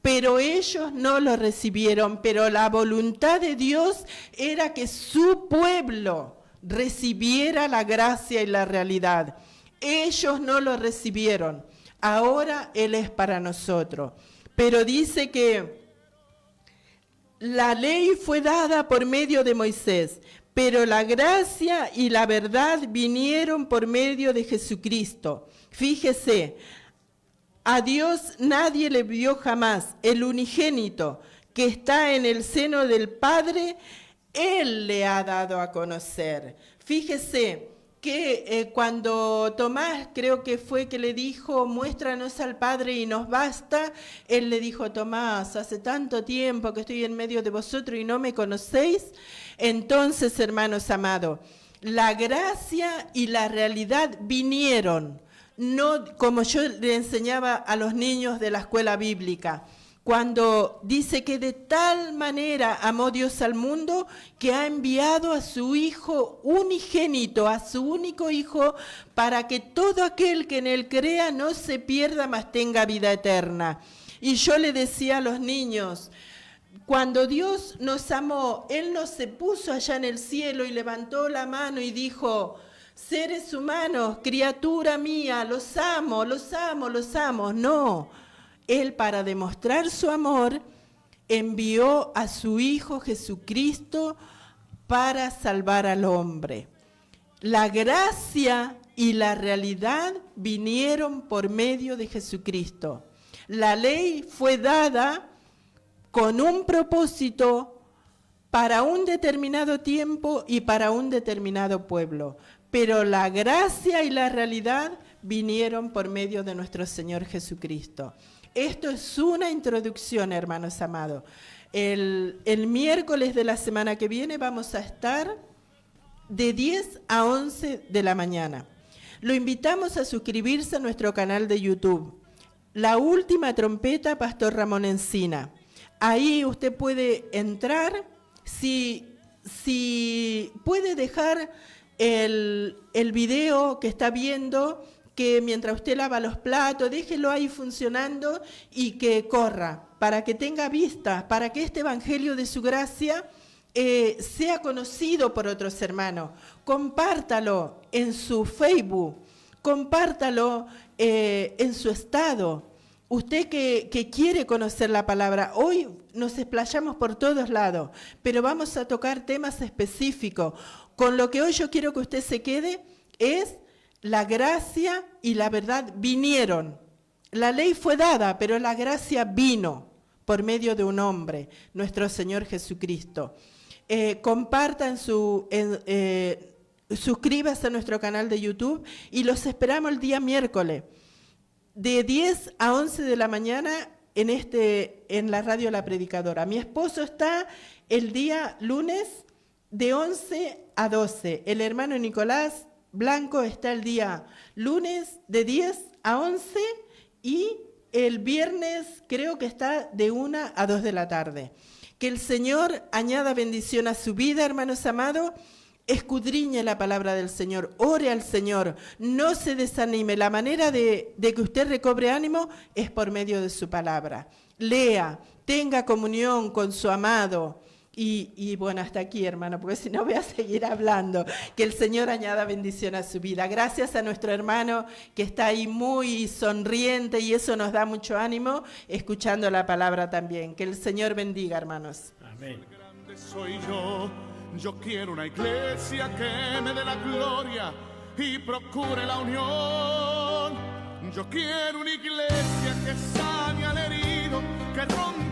Pero ellos no lo recibieron, pero la voluntad de Dios era que su pueblo recibiera la gracia y la realidad. Ellos no lo recibieron. Ahora Él es para nosotros. Pero dice que la ley fue dada por medio de Moisés, pero la gracia y la verdad vinieron por medio de Jesucristo. Fíjese, a Dios nadie le vio jamás. El unigénito que está en el seno del Padre, Él le ha dado a conocer. Fíjese que cuando Tomás, creo que fue que le dijo, muéstranos al Padre y nos basta, Él le dijo, Tomás, hace tanto tiempo que estoy en medio de vosotros y no me conocéis. Entonces, hermanos amados, la gracia y la realidad vinieron. No, como yo le enseñaba a los niños de la escuela bíblica, cuando dice que de tal manera amó Dios al mundo que ha enviado a su Hijo unigénito, a su único Hijo, para que todo aquel que en Él crea no se pierda, mas tenga vida eterna. Y yo le decía a los niños, cuando Dios nos amó, Él no se puso allá en el cielo y levantó la mano y dijo, seres humanos, criatura mía, los amo, los amo, los amo. No, Él para demostrar su amor envió a su Hijo Jesucristo para salvar al hombre. La gracia y la realidad vinieron por medio de Jesucristo. La ley fue dada con un propósito para un determinado tiempo y para un determinado pueblo. Pero la gracia y la realidad vinieron por medio de nuestro Señor Jesucristo. Esto es una introducción, hermanos amados. El miércoles de la semana que viene vamos a estar de 10 a 11 de la mañana. Lo invitamos a suscribirse a nuestro canal de YouTube. La Última Trompeta, Pastor Ramón Encina. Ahí usted puede entrar, si puede dejar el video que está viendo, que mientras usted lava los platos, déjelo ahí funcionando y que corra, para que tenga vista, para que este evangelio de su gracia sea conocido por otros hermanos. Compártalo en su Facebook, compártalo en su estado. usted que quiere conocer la palabra, hoy nos explayamos por todos lados, pero vamos a tocar temas específicos. Con lo que hoy yo quiero que usted se quede es la gracia y la verdad vinieron. La ley fue dada, pero la gracia vino por medio de un hombre, nuestro Señor Jesucristo. Compartan suscríbase a nuestro canal de YouTube y los esperamos el día miércoles, de 10 a 11 de la mañana en la radio La Predicadora. Mi esposo está el día lunes de 11 a 12. El hermano Nicolás Blanco está el día lunes de 10 a 11 y el viernes creo que está de 1 a 2 de la tarde. Que el Señor añada bendición a su vida, hermanos amados. Escudriñe la palabra del Señor, ore al Señor, no se desanime. La manera de que usted recobre ánimo es por medio de su palabra. Lea, tenga comunión con su amado. Y bueno, hasta aquí, hermano, porque si no voy a seguir hablando. Que el Señor añada bendición a su vida. Gracias a nuestro hermano que está ahí muy sonriente y eso nos da mucho ánimo, escuchando la palabra también. Que el Señor bendiga, hermanos. Amén. Grande soy yo quiero una iglesia que me dé la gloria y procure la unión. Yo quiero una iglesia que sane al herido, que rompa